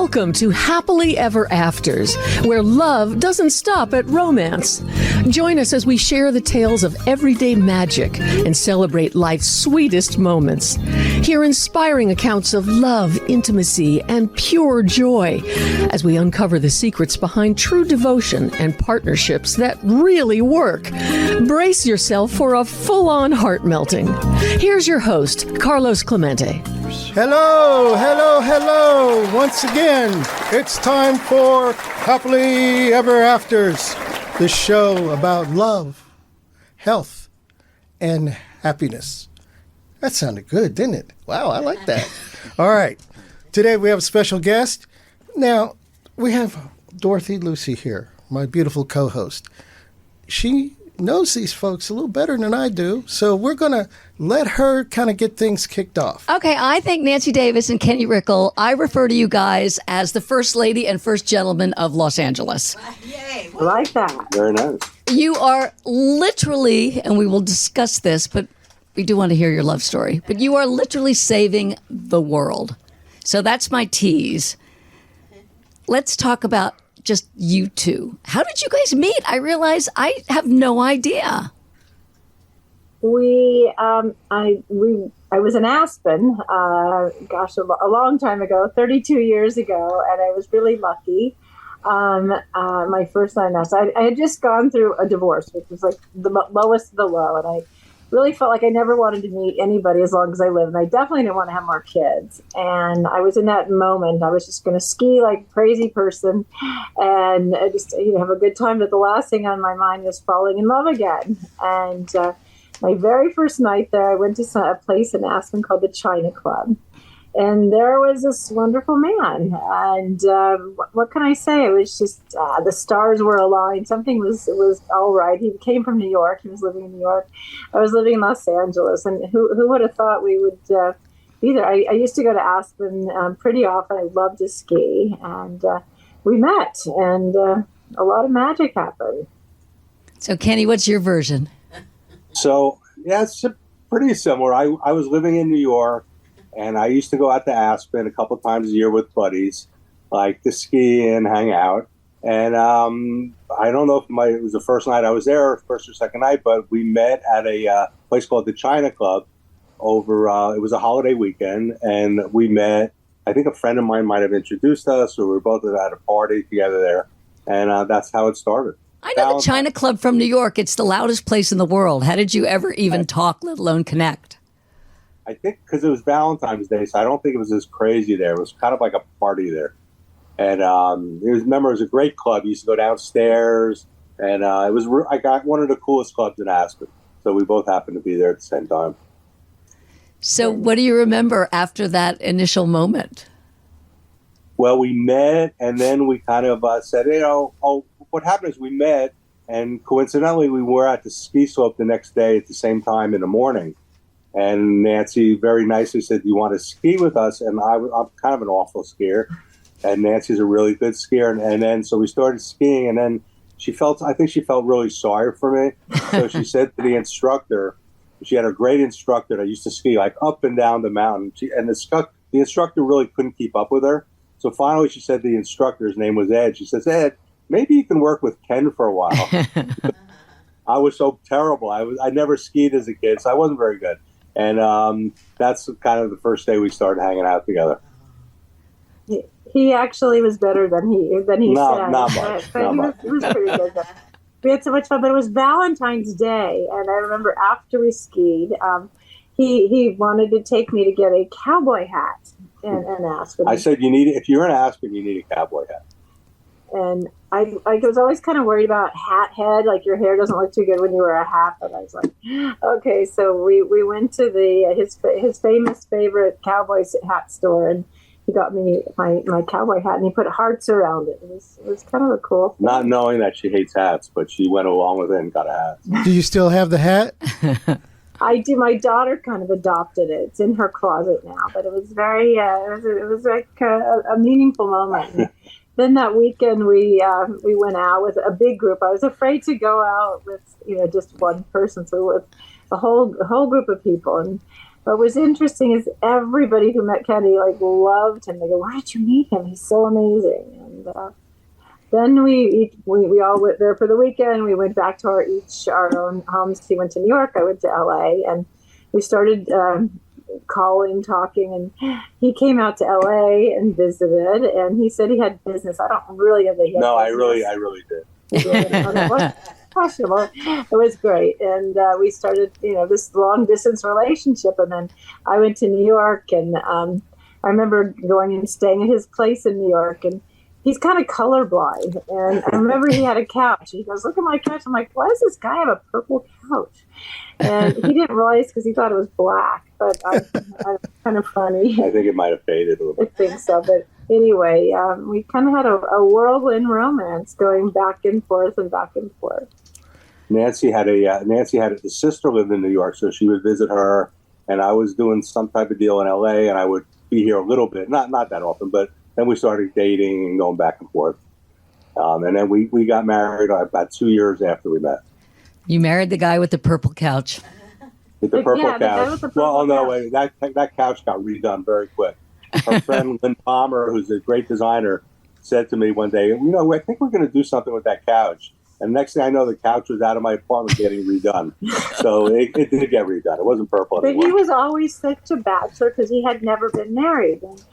Welcome to Happily Ever Afters, where love doesn't stop at romance. Join us as we share the tales of everyday magic and celebrate life's sweetest moments. Hear inspiring accounts of love, intimacy, and pure joy as we uncover the secrets behind true devotion and partnerships that really work. Brace yourself for a full-on heart melting. Here's your host, Carlos Clemente. Hello, hello, hello. Once again, it's time for Happily Ever Afters, the show about love, health, and happiness. That sounded good, didn't it? Wow, I like that. All right. Today we have a special guest. Now, we have Dorothy Lucy here, my beautiful co-host. She knows these folks a little better than I do, so we're going to let her kind of get things kicked off. Okay, I think Nancy Davis and Kenny Rickle, I refer to you guys as the First Lady and First Gentleman of Los Angeles. Yay. I like that. Very nice. You are literally, and we will discuss this, but we do want to hear your love story, but you are literally saving the world. So that's my tease. Let's talk about just you two. How did you guys meet? I realize I have no idea. I was in Aspen, a long time ago, 32 years ago, and I was really lucky. My first night in Aspen, I had just gone through a divorce, which was like the lowest of the low, and I really felt like I never wanted to meet anybody as long as I lived, and I definitely didn't want to have more kids. And I was in that moment. I was just going to ski like a crazy person and just have a good time. But the last thing on my mind was falling in love again. And my very first night there, I went to a place in Aspen called the China Club. And there was this wonderful man. And what can I say? It was just the stars were aligned. Something was all right. He came from New York. He was living in New York. I was living in Los Angeles. And who would have thought we would be there? I used to go to Aspen pretty often. I loved to ski. And we met. And a lot of magic happened. So, Kenny, what's your version? So, yeah, it's pretty similar. I was living in New York. And I used to go out to Aspen a couple times a year with buddies, like to ski and hang out. And I don't know if it was the first night I was there, first or second night, but we met at a place called the China Club over, it was a holiday weekend. And we met, I think a friend of mine might have introduced us, or we were both at a party together there. And that's how it started. I know the China Club from New York. It's the loudest place in the world. How did you ever even talk, let alone connect? I think because it was Valentine's Day, so I don't think it was as crazy there. It was kind of like a party there. And it was a great club. You used to go downstairs, and I got one of the coolest clubs in Aspen. So we both happened to be there at the same time. So what do you remember after that initial moment? Well, we met, and then we kind of said, what happened is we met, and coincidentally, we were at the ski slope the next day at the same time in the morning. And Nancy very nicely said, "Do you want to ski with us?" And I'm kind of an awful skier, and Nancy's a really good skier. And then so we started skiing, and then I think she felt really sorry for me. So she said to the instructor, she had a great instructor that used to ski like up and down the mountain. The instructor really couldn't keep up with her. So finally she said to the instructor, his name was Ed, she says, "Ed, maybe you can work with Ken for a while." I was so terrible. I never skied as a kid, so I wasn't very good. And that's kind of the first day we started hanging out together. He actually was better than he said. Not much. He was pretty good. We had so much fun, but it was Valentine's Day, and I remember after we skied, he wanted to take me to get a cowboy hat in Aspen. I said, if you're in Aspen, you need a cowboy hat. And I was always kind of worried about hat head, like your hair doesn't look too good when you wear a hat. But I was like, okay. So we went to his famous favorite cowboy hat store, and he got me my cowboy hat, and he put hearts around it. It was kind of a cool thing. Not knowing that she hates hats, but she went along with it and got a hat. Do you still have the hat? I do. My daughter kind of adopted it. It's in her closet now, but it was very, it was like a meaningful moment. Then that weekend we went out with a big group. I was afraid to go out with just one person, so with a whole group of people. And what was interesting is everybody who met Kenny like loved him. They go, "Where did you meet him? He's so amazing." And then we all went there for the weekend. We went back to our own homes. He went to New York. I went to LA, and we started calling, talking, and he came out to LA and visited. And he said he had business. I don't really know that he had business. I really did. Possible. It was great, and we started, this long distance relationship. And then I went to New York, and I remember going and staying at his place in New York, and he's kind of colorblind. And I remember he had a couch. He goes, "Look at my couch." I'm like, "Why does this guy have a purple couch?" And he didn't realize because he thought it was black. But I kind of funny. I think it might have faded a little bit. I think so, but anyway, we kind of had a whirlwind romance going back and forth and back and forth. Nancy had the sister lived in New York, so she would visit her, and I was doing some type of deal in LA, and I would be here a little bit, not that often, but then we started dating and going back and forth. And then we got married about 2 years after we met. You married the guy with the purple couch. With the purple couch. The guy with the purple No, couch. wait, that couch got redone very quick. Our friend Lynn Palmer, who's a great designer, said to me one day, "I think we're going to do something with that couch." And next thing I know, the couch was out of my apartment getting redone. So it did get redone. It wasn't purple But anymore. he was always such a bachelor because he had never been married. And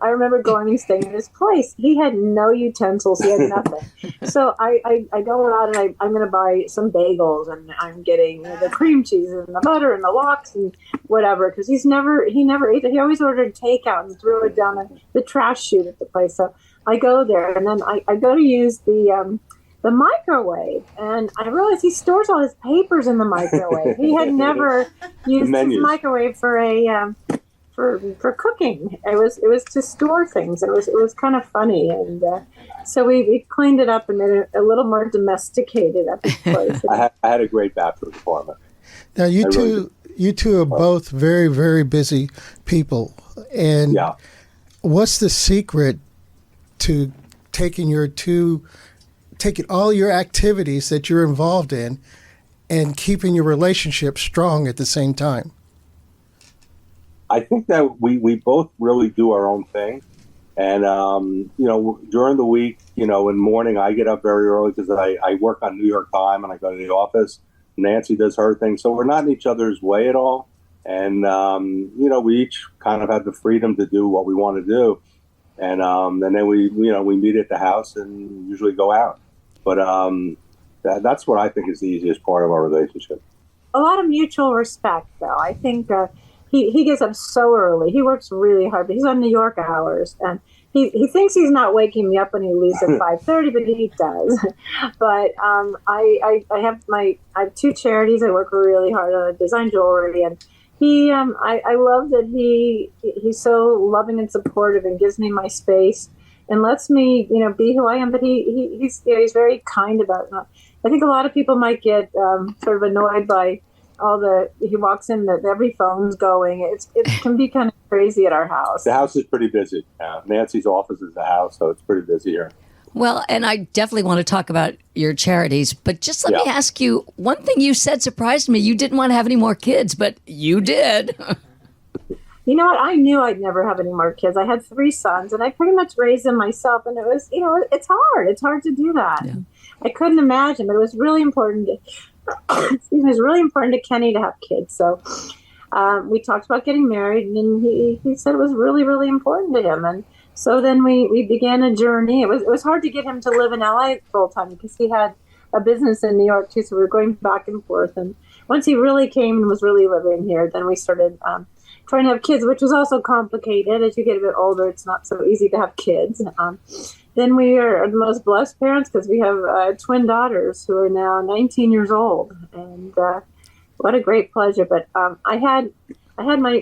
I remember going and staying in his place. He had no utensils. He had nothing. So I go out and I'm going to buy some bagels, and I'm getting the cream cheese and the butter and the lox and whatever, because he never ate it. He always ordered takeout and threw it down in the trash chute at the place. So I go there, and then I go to use the microwave, and I realized he stores all his papers in the microwave. He had never used his microwave for for cooking. It was to store things. It was kind of funny, and so we cleaned it up and made it a little more domesticated at this place. I had a great bathroom department. Now you two are both very, very busy people, and what's the secret to taking all your activities that you're involved in and keeping your relationship strong at the same time? I think that we both really do our own thing. And, during the week, in the morning, I get up very early because I work on New York time and I go to the office. Nancy does her thing. So we're not in each other's way at all. And, we each kind of have the freedom to do what we want to do. And then we meet at the house and usually go out. But that's what I think is the easiest part of our relationship. A lot of mutual respect, though. I think he gets up so early. He works really hard, but he's on New York hours, and he thinks he's not waking me up when he leaves at 5:30, but he does. But I have two charities. I work really hard on design jewelry, and I love that he's so loving and supportive and gives me my space and lets me, be who I am. But he's very kind about it. I think a lot of people might get sort of annoyed by he walks in, that every phone's going. It can be kind of crazy at our house. The house is pretty busy. Nancy's office is the house, so it's pretty busy here. Well, and I definitely want to talk about your charities, but just let me ask you, one thing you said surprised me. You didn't want to have any more kids, but you did. You know what? I knew I'd never have any more kids. I had 3 sons, and I pretty much raised them myself. And it was, it's hard. It's hard to do that. Yeah. I couldn't imagine, but it was really important. It was really important to Kenny to have kids. So we talked about getting married, and he said it was really, really important to him. And so then we began a journey. It was hard to get him to live in LA full time because he had a business in New York too. So we were going back and forth. And once he really came and was really living here, then we started trying to have kids, which was also complicated. As you get a bit older, it's not so easy to have kids. Then we are the most blessed parents because we have twin daughters who are now 19 years old, and what a great pleasure. But I had my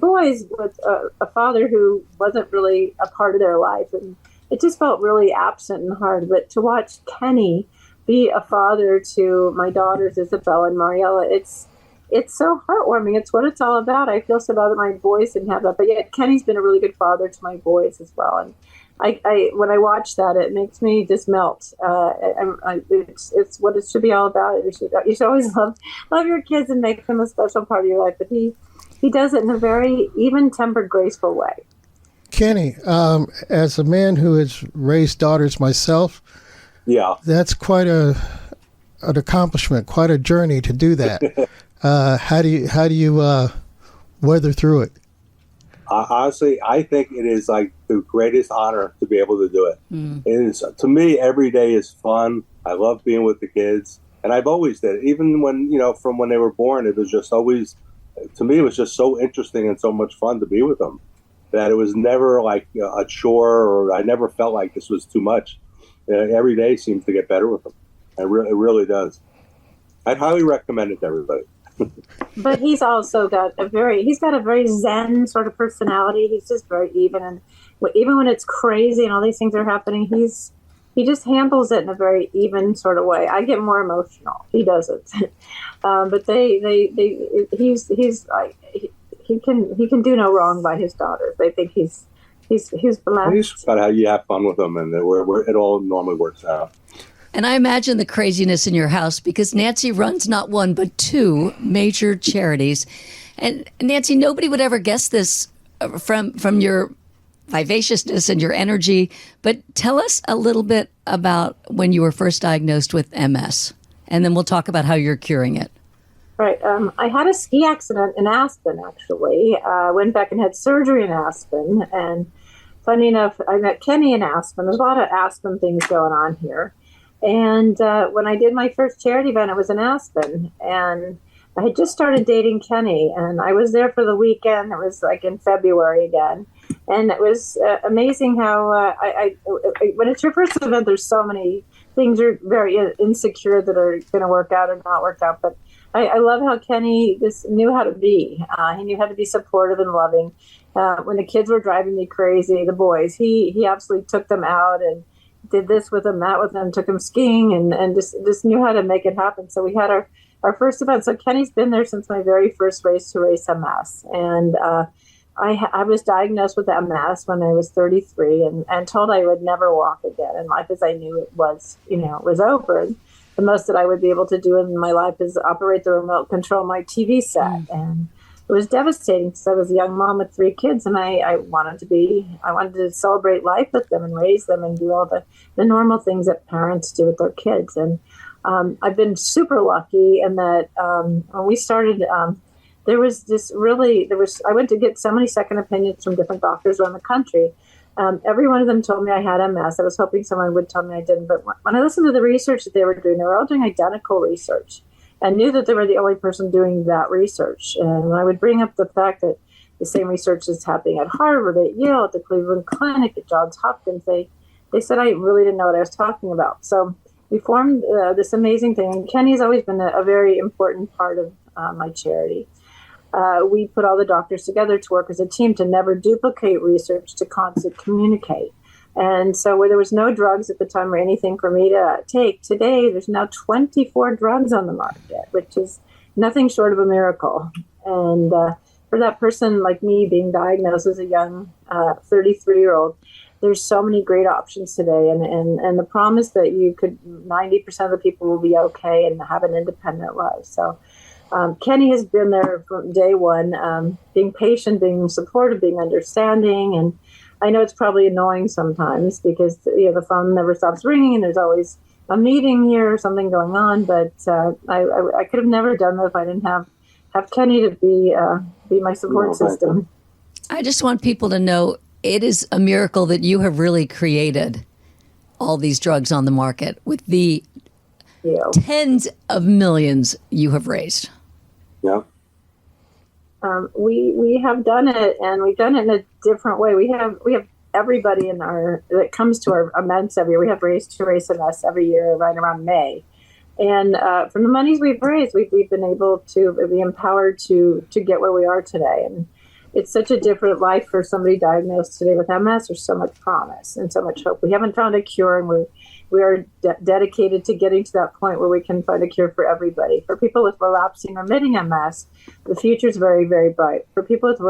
boys with a father who wasn't really a part of their life, and it just felt really absent and hard. But to watch Kenny be a father to my daughters, Isabel and Mariella, it's so heartwarming. It's what it's all about. I feel so bad that my boys didn't have that, but yet Kenny's been a really good father to my boys as well. And I when I watch that, it makes me just melt. It's what it should be all about. You should always love your kids and make them a special part of your life. But he he does it in a very even-tempered, graceful way. Kenny, as a man who has raised daughters myself, Yeah. that's quite an accomplishment, quite a journey to do that. How do you weather through it? Honestly, I think it is like the greatest honor to be able to do it. It is, to me, every day is fun. I love being with the kids, and I've always did. Even when, from when they were born, it was just always, to me, it was just so interesting and so much fun to be with them that it was never like a chore, or I never felt like this was too much. Every day seems to get better with them. It really does. I'd highly recommend it to everybody. But he's also got a very zen sort of personality. He's just very even, and even when it's crazy and all these things are happening, he just handles it in a very even sort of way. I get more emotional. He doesn't. But he's like, he can do no wrong by his daughters. They think he's blessed. It's about how you have fun with them, and it all normally works out. And I imagine the craziness in your house, because Nancy runs not one but two major charities. And Nancy, nobody would ever guess this from your vivaciousness and your energy. But tell us a little bit about when you were first diagnosed with MS, and then we'll talk about how you're curing it. Right. I had a ski accident in Aspen, actually. Went back and had surgery in Aspen. And funny enough, I met Kenny in Aspen. There's a lot of Aspen things going on here. And when I did my first charity event, it was in Aspen. And I had just started dating Kenny. And I was there for the weekend. It was like in February again. And it was amazing how when it's your first event, there's so many things you're very insecure that are going to work out or not work out. But I love how Kenny just knew how to be. He knew how to be supportive and loving. When the kids were driving me crazy, the boys, he absolutely took them out and did this with them, that with them, took them skiing, and just knew how to make it happen. So we had our first event. So Kenny's been there since my very first race to race MS. And I was diagnosed with MS when I was 33 and told I would never walk again in life, as I knew it was over. The most that I would be able to do in my life is operate the remote control my TV set. And it was devastating because I was a young mom with 3 kids, and I wanted to celebrate life with them and raise them and do all the normal things that parents do with their kids. And I've been super lucky in that when we started, I went to get so many second opinions from different doctors around the country. Every one of them told me I had MS. I was hoping someone would tell me I didn't. But when I listened to the research that they were were all doing identical research, and knew that they were the only person doing that research. And when I would bring up the fact that the same research is happening at Harvard, at Yale, at the Cleveland Clinic, at Johns Hopkins, they said I really didn't know what I was talking about. So we formed this amazing thing. And Kenny's always been a very important part of my charity. We put all the doctors together to work as a team to never duplicate research, to constantly communicate. And so where there was no drugs at the time or anything for me to take, today there's now 24 drugs on the market, which is nothing short of a miracle. And for that person like me being diagnosed as a young 33-year-old, there's so many great options today. And the promise that 90% of the people will be okay and have an independent life. So Kenny has been there from day one, being patient, being supportive, being understanding. And I know it's probably annoying sometimes because the phone never stops ringing and there's always a meeting here or something going on. But I could have never done that if I didn't have Kenny to be my support system. I just want people to know it is a miracle that you have really created all these drugs on the market with the tens of millions you have raised. Yeah. We have done it, and we've done it in a different way. We have everybody that comes to our events every year. We have race to race MS every year right around May, and from the monies we've raised, we've been able to be empowered to get where we are today. And it's such a different life for somebody diagnosed today with MS. There's so much promise and so much hope. We haven't found a cure, and we are dedicated to getting to that point where we can find a cure for everybody. For people with relapsing remitting MS, the future is very, very bright. For people with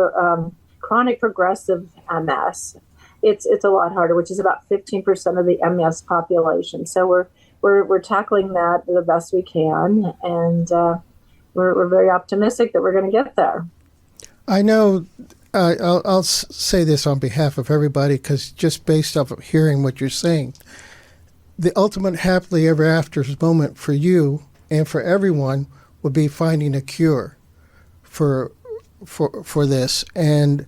chronic progressive MS, it's a lot harder, which is about 15% of the MS population. So we're tackling that the best we can, and we're very optimistic that we're going to get there. I know. I'll say this on behalf of everybody, because just based off of hearing what you're saying, the ultimate happily ever after moment for you and for everyone would be finding a cure for this. And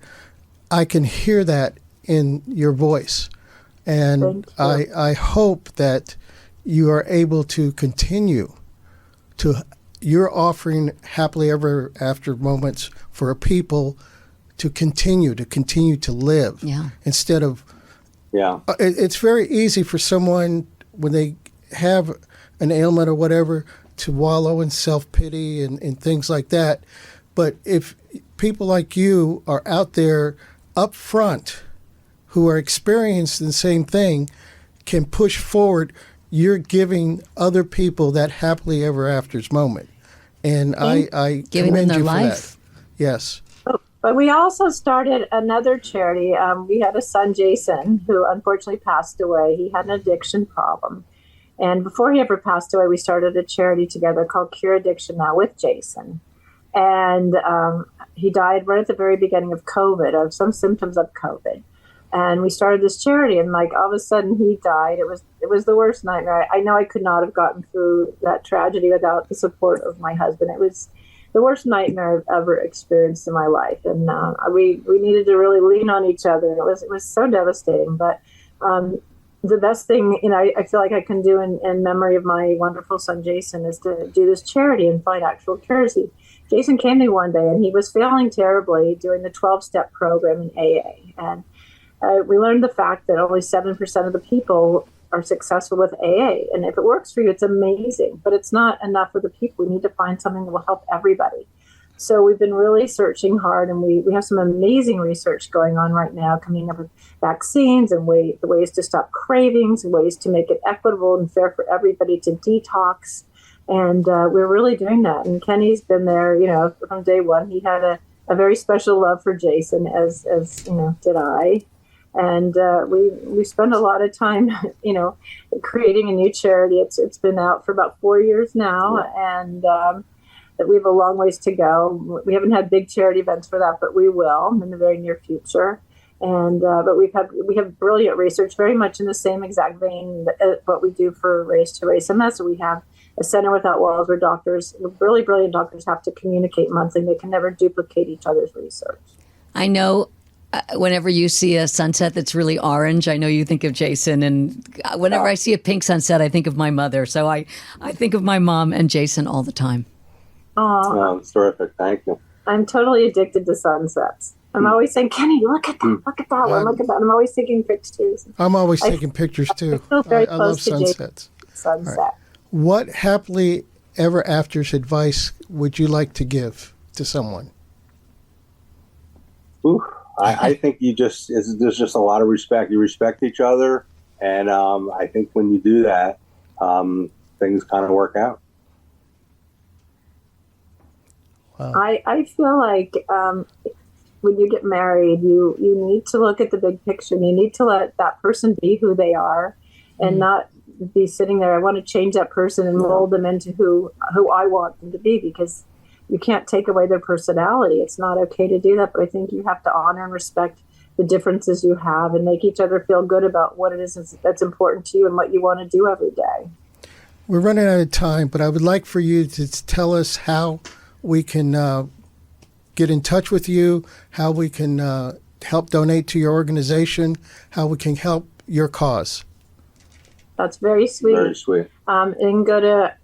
I can hear that in your voice. And I hope that you are able to continue to, you're offering happily ever after moments for people to continue to live, instead of, it's very easy for someone when they have an ailment or whatever to wallow in self-pity and things like that. But if people like you are out there up front who are experiencing the same thing, can push forward, you're giving other people that happily ever afters moment. And I giving them commend their you for life. that. Yes. But we also started another charity. We had a son, Jason, who unfortunately passed away. He had an addiction problem. And before he ever passed away, we started a charity together called Cure Addiction Now with Jason. And he died right at the very beginning of COVID, of some symptoms of COVID. And we started this charity, and like all of a sudden he died. It was the worst nightmare. I know I could not have gotten through that tragedy without the support of my husband. It was the worst nightmare I've ever experienced in my life, and we needed to really lean on each other. It was so devastating, but the best thing I feel like I can do in memory of my wonderful son Jason is to do this charity and find actual cures. Jason came to me one day, and he was failing terribly doing the 12-step program in AA, and we learned the fact that only 7% of the people are successful with AA. And if it works for you, it's amazing, but it's not enough for the people. We need to find something that will help everybody. So we've been really searching hard, and we have some amazing research going on right now, coming up with vaccines and the ways to stop cravings, ways to make it equitable and fair for everybody to detox. And we're really doing that. And Kenny's been there, from day one. He had a very special love for Jason, as did I. And we spend a lot of time, creating a new charity. It's been out for about 4 years now, and that we have a long ways to go. We haven't had big charity events for that, but we will in the very near future. And but we have brilliant research, very much in the same exact vein that what we do for Race to Race MS. So we have a Center Without Walls where really brilliant doctors, have to communicate monthly. They can never duplicate each other's research. I know. Whenever you see a sunset that's really orange, I know you think of Jason. And whenever I see a pink sunset, I think of my mother. So I think of my mom and Jason all the time. Oh, that's terrific. Thank you. I'm totally addicted to sunsets. I'm always saying, Kenny, look at that, look at that one, look at that. I'm always taking pictures. I'm always taking pictures too. I feel very I love close to sunsets. Sunset. Right. What happily ever afters advice would you like to give to someone? Ooh. I think there's just a lot of respect. You respect each other, and I think when you do that, things kind of work out. Wow. I feel like when you get married, you need to look at the big picture. You need to let that person be who they are, and not be sitting there. I want to change that person and mold them into who I want them to be, because you can't take away their personality. It's not okay to do that, but I think you have to honor and respect the differences you have and make each other feel good about what it is that's important to you and what you want to do every day. We're running out of time, but I would like for you to tell us how we can get in touch with you, how we can help donate to your organization, how we can help your cause. That's very sweet. Very sweet. And go to...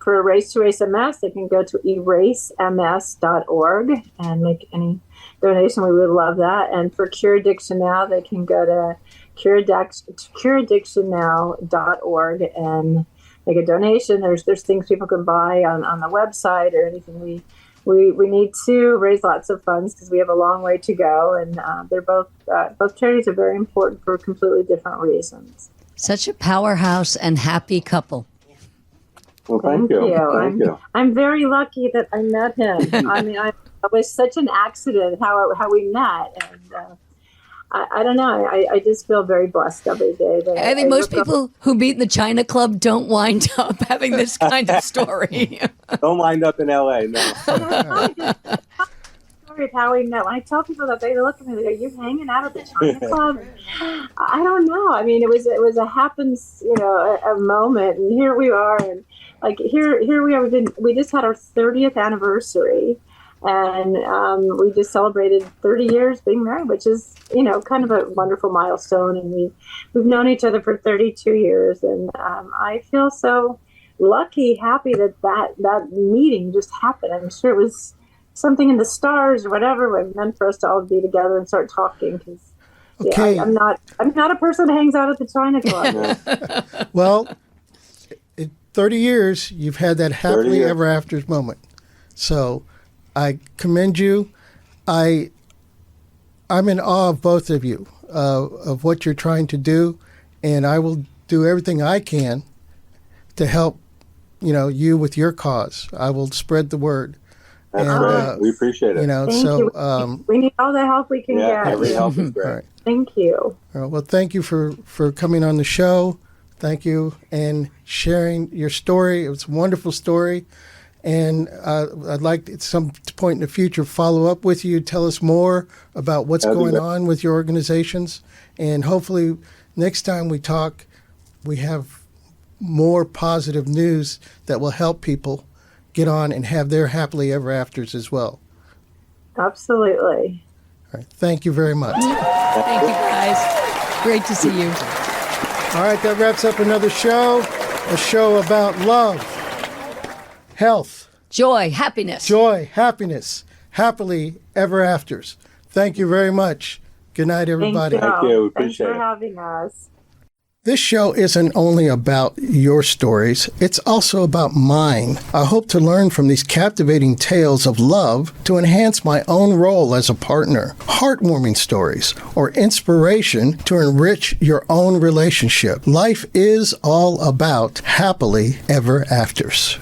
for Race to Race MS, they can go to erasems.org and make any donation. We would love that. And for Cure Addiction Now, they can go to cureaddictionnow.org and make a donation. There's things people can buy on the website or anything. We need to raise lots of funds because we have a long way to go. And they're both charities are very important for completely different reasons. Such a powerhouse and happy couple. Well, thank you. Thank you. I'm very lucky that I met him. I mean, it was such an accident how we met, and I don't know. I just feel very blessed every day. I think most people who meet in the China Club don't wind up having this kind of story. Don't wind up in LA, no. story of how we met. When I tell people that, they look at me, they go, "You hanging out at the China Club?" I don't know. I mean, it was a happens, a moment, and here we are, and like here we are. We just had our 30th anniversary, and we just celebrated 30 years being married, which is kind of a wonderful milestone. And we've known each other for 32 years, and I feel so lucky, happy that meeting just happened. I'm sure it was something in the stars or whatever, meant for us to all be together and start talking. Because Okay. I'm not a person that hangs out at the China Club. Well, in 30 years, you've had that happily ever after moment. So I commend you. I'm in awe of both of you, of what you're trying to do, and I will do everything I can to help, you with your cause. I will spread the word. That's great. We appreciate it. Thank you. We need all the help we can get. Every help is great. All right. Thank you. All right. Well, thank you for coming on the show. Thank you, and sharing your story. It was a wonderful story. And I'd like at some point in the future follow up with you, tell us more about what's going on with your organizations. And hopefully next time we talk, we have more positive news that will help people get on and have their happily ever afters as well. Absolutely. All right. Thank you very much. Thank you, guys. Great to see you. All right, that wraps up another show, a show about love, health, Joy, happiness. joy, happiness, happily ever afters. Thank you very much. Good night, everybody. Thank you. We Thanks appreciate for it. having us. This show isn't only about your stories, it's also about mine. I hope to learn from these captivating tales of love to enhance my own role as a partner, heartwarming stories, or inspiration to enrich your own relationship. Life is all about happily ever afters.